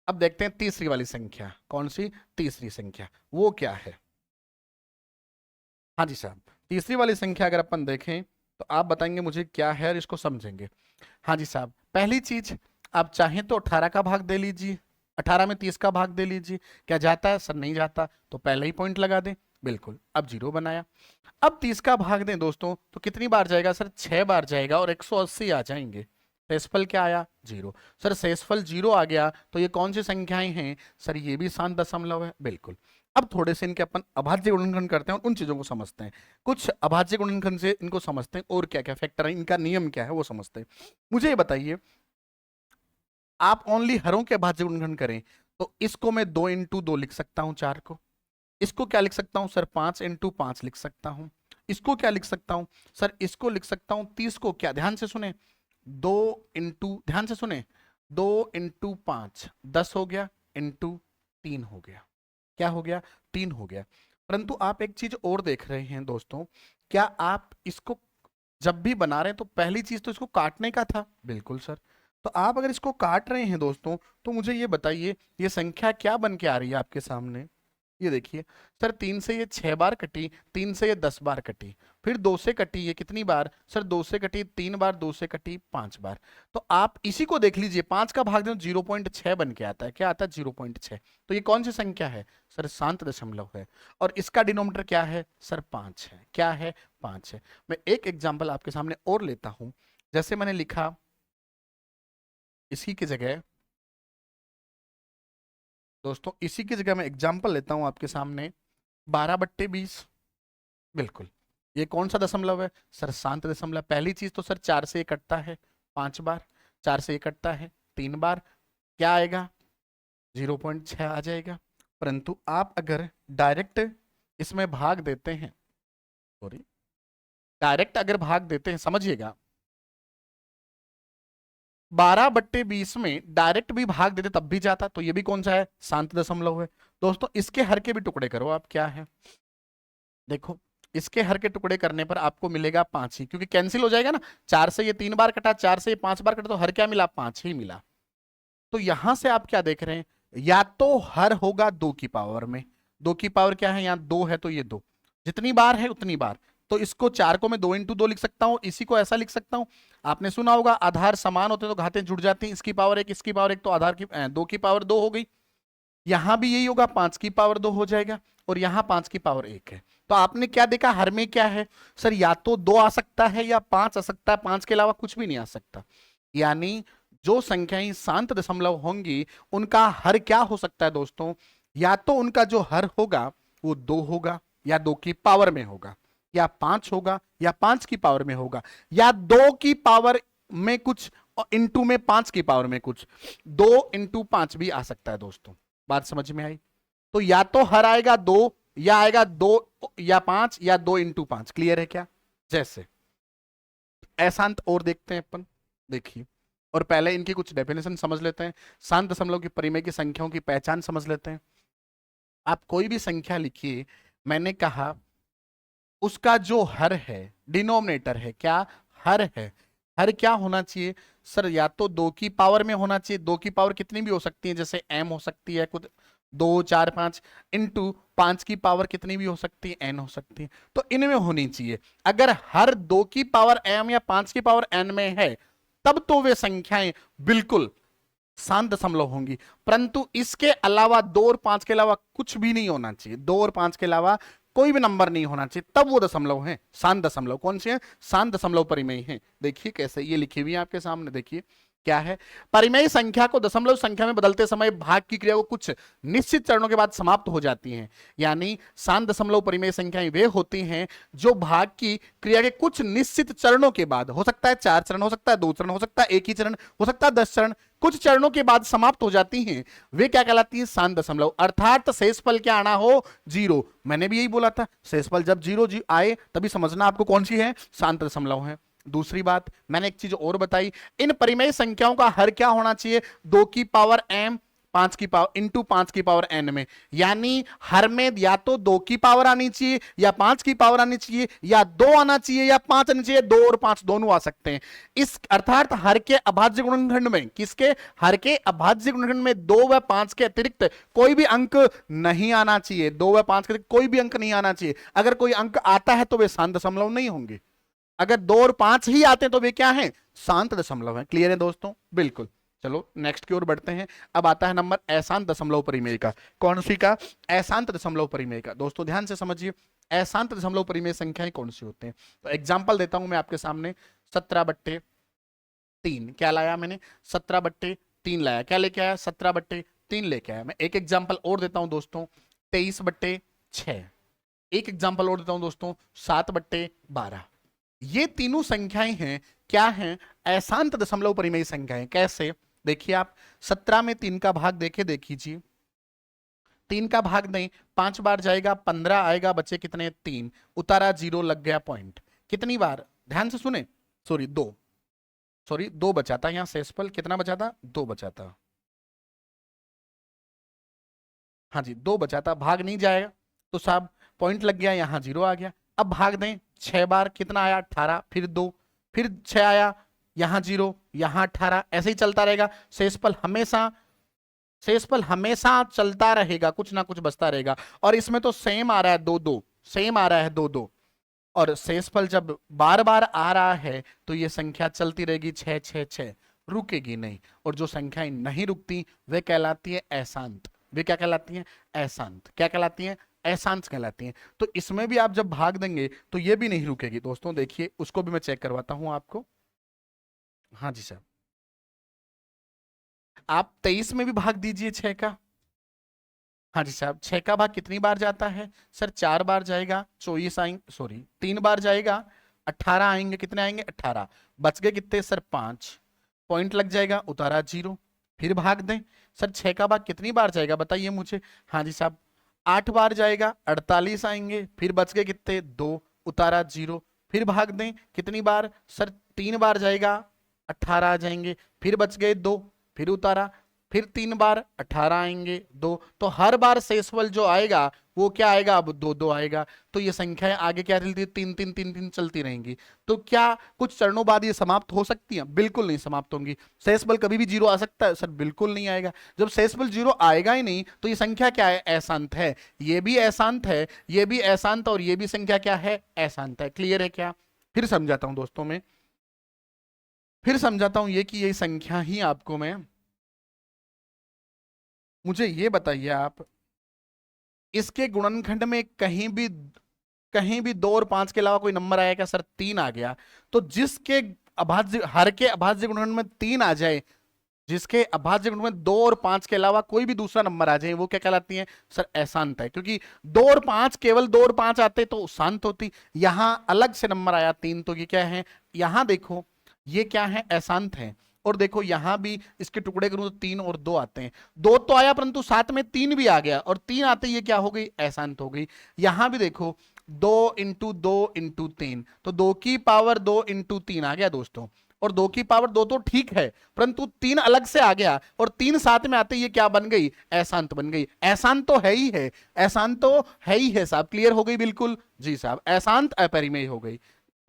अब देखते हैं तीसरी वाली संख्या। कौन सी? तीसरी संख्या। वो क्या है? हाँ जी साहब, तीसरी वाली संख्या अगर अपन देखें तो आप बताएंगे मुझे क्या है और इसको समझेंगे। हाँ जी साहब, पहली चीज, आप चाहें तो 18 का भाग दे लीजिए, 18 में 30 का भाग दे लीजिए। क्या जाता है? सर नहीं जाता। तो पहले ही पॉइंट लगा दें। बिल्कुल। अब 0 बनाया। अब 30 का भाग दें दोस्तों तो कितनी बार जाएगा? सर 6 बार जाएगा और 180 आ जाएंगे। शेषफल क्या आया? 0। सर शेषफल 0 आ गया तो ये कौन सी संख्याएं हैं? सर ये भी शांत दशमलव है। बिल्कुल। अब थोड़े से इनके अपन अभाज्य गुणनखंड करते हैं और उन चीजों को समझते हैं। कुछ अभाज्य गुणनखंड से इनको समझते हैं और क्या क्या फैक्टर है, इनका नियम क्या है वो समझते हैं। मुझे ये बताइए, आप ओनली हरों के अभाज्य गुणनखंड करें तो इसको मैं 2 × 2 लिख सकता हूं, 4 को। इसको क्या लिख सकता हूं? सर 5 × 5 लिख सकता हूं। इसको क्या लिख सकता हूं? सर इसको लिख सकता हूं 30 को। क्या? ध्यान से सुने, 2 ध्यान से सुने, 2 × 5 10 हो गया, इंटू 3 हो गया। क्या हो गया? 3 हो गया। परंतु आप एक चीज और देख रहे हैं दोस्तों, क्या आप इसको जब भी बना रहे हैं तो पहली चीज तो इसको काटने का था? बिल्कुल सर। तो आप अगर इसको काट रहे हैं दोस्तों तो मुझे ये बताइए ये संख्या क्या बन के आ रही है आपके सामने? ये देखिए सर, 3 से ये 6 बार कटी, 3 से ये 10 बार कटी, फिर 2 से कटी ये कितनी बार सर, 2 से कटी 3 बार, 2 से कटी 5 बार। तो आप इसी को देख लीजिए, 5 का भाग दें 0.6 बन के आता है। क्या आता है? 0.6। तो ये कौन सी संख्या है सर? शांत दशमलव है। और इसका डिनोमिनेटर क्या है सर? 5 है। क्या है? 5 है। मैं एक एग्जाम्पल आपके सामने और लेता हूं। जैसे मैंने लिखा इसी की जगह, दोस्तों इसी की जगह मैं एग्जाम्पल लेता हूं आपके सामने 12/20। बिल्कुल, ये कौन सा दशमलव है सर? शांत दशमलव। पहली चीज तो सर 4 से ये कटता है 5 बार, 4 से ये कटता है 3 बार, क्या आएगा? 0.6 आ जाएगा। परंतु आप अगर डायरेक्ट इसमें भाग देते हैं, सॉरी, डायरेक्ट अगर भाग देते हैं, समझिएगा, 12/20 में डायरेक्ट भी भाग देते तब भी जाता, तो ये भी कौन सा है? शांत दशमलव है। दोस्तों इसके हर के भी टुकड़े करो आप, क्या है? देखो, इसके हर के टुकड़े करने पर आपको मिलेगा 5 ही, क्योंकि कैंसिल हो जाएगा ना। 4 से ये 3 बार कटा, 4 से ये 5 बार कटा, तो हर क्या मिला? 5 ही मिला। तो यहां से आप क्या देख रहे हैं? या तो हर होगा 2 की पावर में, 2 की पावर क्या है? यहाँ 2 है तो ये 2, जितनी बार है उतनी बार। तो इसको 4 को मैं 2 × 2 लिख सकता हूं, इसी को ऐसा लिख सकता हूं। आपने सुना होगा आधार समान होते तो घातें जुड़ जाती हैं। इसकी पावर 1, इसकी पावर 1, तो आधार की 2 की पावर 2 हो गई। यहां भी यही होगा, 5 की पावर 2 हो जाएगा, और यहां 5 की पावर 1 है। तो आपने क्या देखा? हर में क्या है सर? या तो 2 आ सकता है या 5 आ सकता है, 5 के अलावा कुछ भी नहीं आ सकता। यानी जो संख्याएं शांत दशमलव होंगी उनका हर क्या हो सकता है दोस्तों? या तो उनका जो हर होगा वो 2 होगा, या 2 की पावर में होगा, या 5 होगा, या 5 की पावर में होगा, या 2 की पावर में कुछ और इंटू में 5 की पावर में कुछ। 2 × 5 भी आ सकता है दोस्तों। बात समझ में आई? तो या तो हर आएगा 2, या आएगा 2 या 5, या 2 × 5। क्लियर है क्या? जैसे अशांत और देखते हैं अपन, देखिए, और पहले इनकी कुछ डेफिनेशन समझ लेते हैं। शांत दशमलव की परिमेय की संख्याओं की पहचान समझ लेते हैं। आप कोई भी संख्या लिखिए, मैंने कहा उसका जो हर है, डिनोमिनेटर है, क्या? हर है। हर क्या होना चाहिए सर? या तो 2 की पावर में होना चाहिए। 2 की पावर कितनी भी हो सकती है, जैसे m हो सकती है कुछ 2, 4, 5, इंटू 5 की पावर कितनी भी हो सकती है, n हो सकती है। तो इनमें होनी चाहिए। अगर हर 2 की पावर m या 5 की पावर n में है, तब तो वे संख्याएं बिल्कुल शांत दशमलव होंगी। परंतु इसके अलावा 2 और 5 के अलावा कुछ भी नहीं होना चाहिए। 2 और 5 के अलावा कोई भी नंबर नहीं होना चाहिए, तब वो दशमलव है शांत दशमलव। कौन से हैं? शांत दशमलव परिमेय हैं। देखिए कैसे, ये लिखी हुई है आपके सामने, देखिए क्या है? परिमेय संख्या को दशमलव संख्या में बदलते समय भाग की क्रिया को कुछ निश्चित चरणों के बाद समाप्त हो जाती हैं। यानी शांत दशमलव परिमेय संख्याएं वे होती हैं जो भाग की क्रिया के कुछ निश्चित चरणों के बाद, हो सकता है 4 चरण, हो सकता है 2 चरण, हो सकता है 1 ही चरण, हो सकता है 10 चरण, कुछ चरणों के बाद समाप्त हो जाती हैं। वे क्या कहलाती हैं? शांत दशमलव। अर्थात शेषफल क्या आना हो? 0। मैंने भी यही बोला था, शेषफल जब 0 आए तभी समझना आपको कौन सी है? शांत दशमलव है। दूसरी बात मैंने एक चीज और बताई, इन परिमेय संख्याओं का हर क्या होना चाहिए? 2 की पावर m 5 की पावर इंटू 5 की पावर n में। यानी हर में या तो 2 की पावर आनी चाहिए, या 5 की पावर आनी चाहिए, या 2 आना चाहिए, या 5 आनी चाहिए। 2 और 5 दोनों आ सकते हैं। इस अर्थात हर के अभाज्य गुणनखंड में, किसके? हर के अभाज्य गुणनखंड में 2 व 5 के अतिरिक्त कोई भी अंक नहीं आना चाहिए। 2 व 5 के अतिरिक्त कोई भी अंक नहीं आना चाहिए। अगर कोई अंक आता है तो वे शांत दशमलव नहीं होंगे। अगर 2 और 5 ही आते हैं तो वे क्या हैं? शांत दशमलव हैं। क्लियर है दोस्तों? बिल्कुल। चलो नेक्स्ट की ओर बढ़ते हैं। अब आता है नंबर अशांत दशमलव परिमेय का। कौन सी का? अशांत दशमलव परिमेय का। दोस्तों ध्यान से समझिए, अशांत दशमलव परिमेय संख्याएं कौन सी होते हैं। तो एग्जाम्पल देता हूं मैं आपके सामने। 17/3 क्या लाया मैंने? 17/3 लाया। क्या लेके आया? 17/3 लेके आया। मैं एक एग्जाम्पल और देता हूं दोस्तों, 23/6। एक एग्जाम्पल और देता हूं दोस्तों, 7/12। ये तीनों संख्याएं हैं, क्या हैं? अशांत दशमलव परिमेय संख्याएं। कैसे? देखिए आप, 17 में 3 का भाग देखे देखिए, 3 का भाग नहीं, 5 बार जाएगा, 15 आएगा, बचे कितने? 3, उतारा 0, लग गया पॉइंट। कितनी बार? ध्यान से सुने, सॉरी 2, सॉरी 2 बचा था, यहां शेषफल कितना बचा था? 2 बचा था। हाँ जी 2 बचा था, भाग नहीं जाएगा तो साहब पॉइंट लग गया, यहां 0 आ गया। अब भाग दें 6 बार, कितना आया? 18, फिर 2, फिर 6 आया, यहां 0, यहां 18, ऐसे ही चलता रहेगा। शेषफल हमेशा चलता रहेगा, कुछ ना कुछ बचता रहेगा। और इसमें तो सेम आ रहा है 2 2, सेम आ रहा है 2 2। और शेषफल जब बार बार आ रहा है तो ये संख्या चलती रहेगी, 6 6 6, रुकेगी नहीं। और जो संख्याएं नहीं रुकती वे कहलाती है अशांत। वे क्या कहलाती हैं? अशांत। क्या कहलाती हैं? अशांत कहलाती हैं। तो इसमें भी आप जब भाग देंगे तो ये भी नहीं रुकेगी। दोस्तों देखिए, उसको भी मैं चेक करवाता हूं आपको। हाँ जी सर, आप 23 में भी भाग दीजिए 6 का। हाँ जी साहब, 6 का भाग कितनी बार जाता है सर? 4 बार जाएगा। 24 आएंगे, सॉरी 3 बार जाएगा। 18 आएंगे, कितने आएंगे? 18। बच गए कितने सर? 5। पॉइंट लग जाएगा, उतारा 0। फिर भाग दें। सर 6 का भाग कितनी बार जाएगा बताइए मुझे? हाँ जी साहब, 8 बार जाएगा। 48 आएंगे। फिर बच गए कितने? 2, उतारा 0। फिर भाग दें, कितनी बार सर? 3 बार जाएगा, 18 आ जाएंगे। फिर बच गए 2, फिर उतारा। फिर 3 बार, 18 आएंगे, 2। तो हर बार शेषफल जो आएगा वो क्या आएगा? अब 2 2 आएगा। तो ये संख्याएं आगे क्या चलती है? 3 3 3 3 चलती रहेंगी। तो क्या कुछ चरणों बाद ये समाप्त हो सकती हैं? बिल्कुल नहीं समाप्त होंगी। शेषफल कभी भी 0 आ सकता है सर? बिल्कुल नहीं आएगा। जब शेषफल 0 आएगा ही नहीं तो ये संख्या क्या है? अशांत है। ये भी अशांत है, ये भी अशांत, और ये भी संख्या क्या है? अशांत है। क्लियर है क्या? फिर समझाता हूं दोस्तों में, फिर समझाता हूं ये कि ये संख्या ही आपको मैं, मुझे ये बताइए आप, इसके गुणनखंड में कहीं भी 2 और 5 के अलावा कोई नंबर आया क्या सर? 3 आ गया। तो जिसके अभाज्य, हर के अभाज्य गुणनखंड में 3 आ जाए, जिसके अभाज्य गुणनखंड में 2 और 5 के अलावा कोई भी दूसरा नंबर आ जाए, वो क्या कहलाती है सर? अशांत है। क्योंकि 2 और 5, केवल 2 और 5 आते तो शांत होती। यहां अलग से नंबर आया 3, तो ये क्या है? यहां देखो, ये क्या है? अशांत है। और देखो यहां भी इसके टुकड़े करूं तो 3 और 2 आते हैं। 2 तो आया परंतु साथ में 3 भी आ गया, और 3 आते ये क्या हो गई? अशांत हो गई। यहां भी देखो 2 इंटू 2 इंटू 3, तो 2 की पावर 2 इंटू 3 आ गया दोस्तों। और 2 की पावर 2 तो ठीक है, परंतु 3 अलग से आ गया, और 3 साथ में आते ये क्या बन गई? अशांत बन गई। अशांत तो है ही है, अशांत तो है ही है साहब। क्लियर हो गई? बिल्कुल जी साहब, अशांत अपरिमेय हो गई।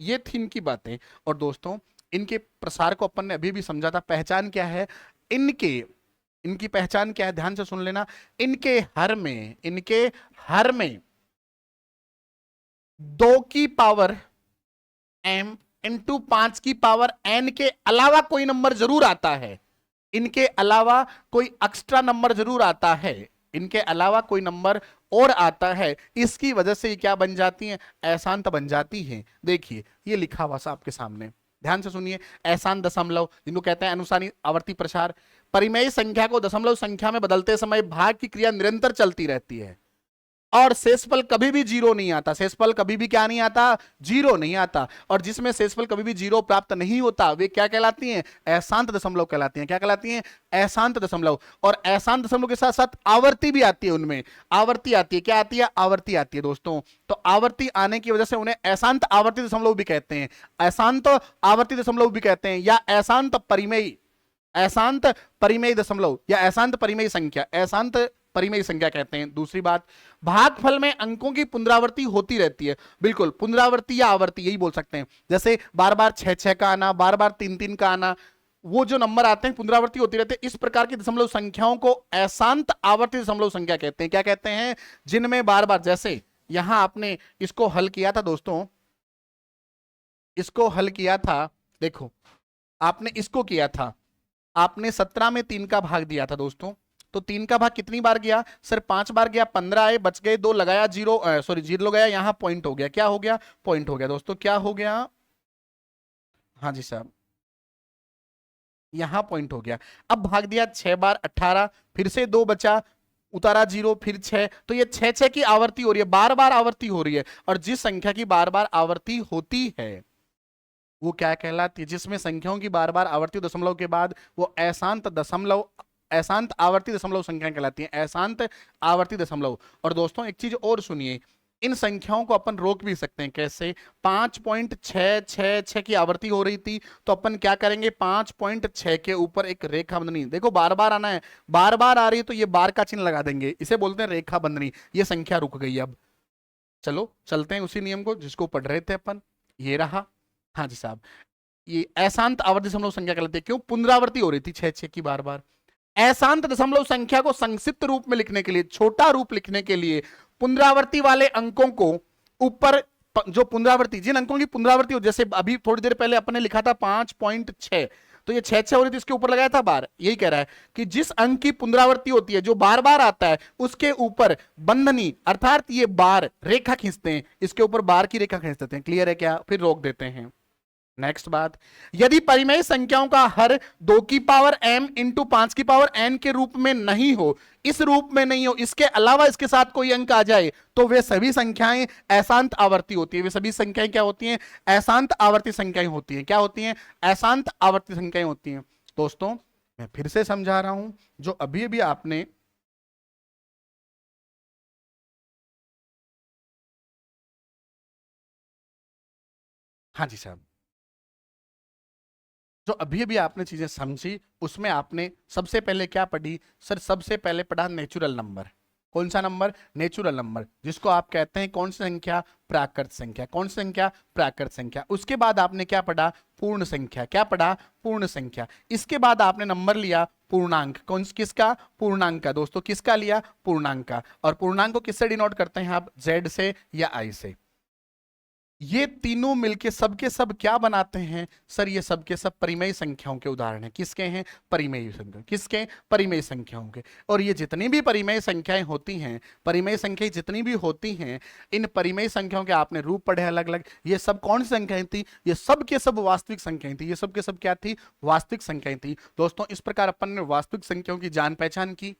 ये थी इनकी बातें। और दोस्तों इनके प्रसार को अपन ने अभी भी समझा था। पहचान क्या है इनके? इनकी पहचान क्या है? ध्यान से सुन लेना। इनके हर में 2 की पावर m इंटू 5 की पावर n के अलावा कोई नंबर जरूर आता है। इनके अलावा कोई एक्स्ट्रा नंबर जरूर आता है। इनके अलावा कोई नंबर और आता है। इसकी वजह से ये क्या बन जाती हैं? अशांत बन जाती हैं। देखिए ये लिखा हुआ सा आपके सामने, ध्यान से सुनिए। अशांत दशमलव, जिनको कहते हैं अनुसारी आवर्ती प्रसार। परिमेय संख्या को दशमलव संख्या में बदलते समय भाग की क्रिया निरंतर चलती रहती है, और शेषफल कभी भी 0 नहीं आता। शेषफल कभी भी क्या नहीं आता? 0 नहीं आता। और जिसमें शेषफल कभी भी 0 प्राप्त नहीं होता वे क्या कहलाती हैं? अशांत दशमलव कहलाती हैं। क्या कहलाती हैं? अशांत दशमलव। और अशांत दशमलव के साथ साथ आवर्ती भी आती है, उनमें आवर्ती आती है। क्या आती है? आवर्ती आती है दोस्तों। तो आवर्ती आने की वजह से उन्हें अशांत आवर्ती दशमलव भी कहते हैं, अशांत आवर्ती दशमलव भी कहते हैं, या अशांत परिमेय दशमलव, या अशांत परिमेय संख्या, अशांत परिमेय संख्या कहते हैं। दूसरी बात, भागफल में अंकों की पुनरावृत्ति होती रहती है। बिल्कुल, पुनरावृत्ति या आवर्ती यही बोल सकते हैं। जैसे बार बार 6 6 का आना, बार बार 3 3 का आना, वो जो नंबर आते हैं पुनरावृत्ति होती रहती है। इस प्रकार की दशमलव संख्याओं को अशांत आवर्ती दशमलव संख्या कहते हैं। क्या कहते हैं? जिनमें बार बार, जैसे यहां आपने इसको हल किया था दोस्तों, इसको हल किया था, देखो आपने इसको किया था, आपने 17 में 3 का भाग दिया था दोस्तों। तो 3 का भाग कितनी बार गया सर? 5 बार गया। 15 आए, बच गए 2, लगाया 0, सॉरी 0 गया, यहां पॉइंट हो गया। क्या हो गया? पॉइंट हो गया दोस्तों। क्या हो गया? हाँ जी साहब, यहां पॉइंट हो गया। अब भाग दिया 6 बार, 18, फिर से 2 बचा, उतारा 0, फिर 6। तो ये 6 6 की आवर्ती हो रही है, बार बार आवर्ती हो रही है। और जिस संख्या की बार बार आवर्ती होती है वो क्या कहलाती है? जिसमें संख्याओं की बार बार आवर्ती दशमलव के बाद वो अशांत आवर्ती दशमलव संख्या कहलाती है, अशांत आवर्ती दशमलव। और दोस्तों एक चीज और सुनिए, इन संख्याओं को अपन रोक भी सकते हैं। कैसे? 5.666 की आवर्ती हो रही थी, तो अपन क्या करेंगे? 5.6 के ऊपर एक रेखा बंधनी, देखो बार बार आना है, बार बार आ रही है तो ये बार का चिन्ह लगा देंगे, इसे बोलते हैं रेखा बंधनी। ये संख्या रुक गई। अब चलो चलते हैं उसी नियम को जिसको पढ़ रहे थे अपन, ये रहा। हाँ जी साहब, ये अशांत आवर्ती दशमलव संख्या कहलाती है। क्यों? पुनरावृत्ति हो रही थी 6 6 की बार बार। अशांत दशमलव संख्या को संक्षिप्त रूप में लिखने के लिए, छोटा रूप लिखने के लिए, पुनरावृत्ति वाले अंकों को ऊपर जो पुनरावृत्ति, जिन अंकों की पुनरावृत्ति हो, जैसे अभी थोड़ी देर पहले अपने लिखा था 5.6, तो ये 6 हो रही थी, इसके ऊपर लगाया था बार। यही कह रहा है कि जिस अंक की पुनरावृत्ति होती है, जो बार बार आता है, उसके ऊपर बंधनी अर्थात ये बार रेखा खींचते हैं, इसके ऊपर बार की रेखा खींच देते हैं। क्लियर है क्या? फिर रोक देते हैं। नेक्स्ट बात, यदि परिमेय संख्याओं का हर 2 की पावर m इंटू 5 की पावर n के रूप में नहीं हो, इस रूप में नहीं हो, इसके अलावा इसके साथ कोई अंक आ जाए, तो वे सभी संख्याएं अशांत आवर्ती होती है। वे सभी संख्याएं क्या होती हैं? अशांत आवर्ती संख्याएं होती हैं। क्या होती हैं? अशांत आवर्ती संख्याएं होती हैं। दोस्तों मैं फिर से समझा रहा हूं, जो अभी अभी आपने हाँ जी साहब, जो अभी अभी आपने चीजें समझी, उसमें आपने सबसे पहले क्या पढ़ी? सर सबसे पहले पढ़ा नेचुरल नंबर। कौन सा नंबर? नेचुरल नंबर, जिसको आप कहते हैं कौन सी संख्या? प्राकृत संख्या। कौन सी संख्या? प्राकृत संख्या। उसके बाद आपने क्या पढ़ा? पूर्ण संख्या। क्या पढ़ा? पूर्ण संख्या। इसके बाद आपने नंबर लिया पूर्णांक। कौन किसका? पूर्णांक का। दोस्तों किसका लिया? पूर्णांक का। और पूर्णांक को किससे डिनोट करते हैं आप? जेड से या आई से। ये तीनों मिलके सबके सब क्या बनाते हैं? सर ये सबके सब परिमेय संख्याओं के उदाहरण हैं। किसके हैं? परिमेय संख्या। किसके? परिमेय संख्याओं के। और ये जितनी भी परिमेय संख्याएं होती हैं, परिमेय संख्याएं जितनी भी होती हैं, इन परिमेय संख्याओं के आपने रूप पढ़े अलग अलग। ये सब कौन सी संख्याएं थी? ये सब के सब वास्तविक संख्याएं थी। ये सब के सब क्या थी? वास्तविक संख्याएं थी। दोस्तों इस प्रकार अपन ने वास्तविक संख्याओं की जान पहचान की।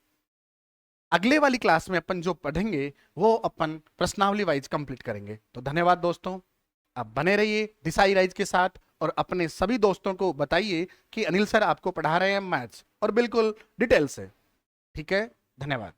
अगले वाली क्लास में अपन जो पढ़ेंगे वो अपन प्रश्नावली वाइज कंप्लीट करेंगे। तो धन्यवाद दोस्तों, आप बने रहिए दिशा राइज के साथ, और अपने सभी दोस्तों को बताइए कि अनिल सर आपको पढ़ा रहे हैं मैथ्स, और बिल्कुल डिटेल से। ठीक है, धन्यवाद।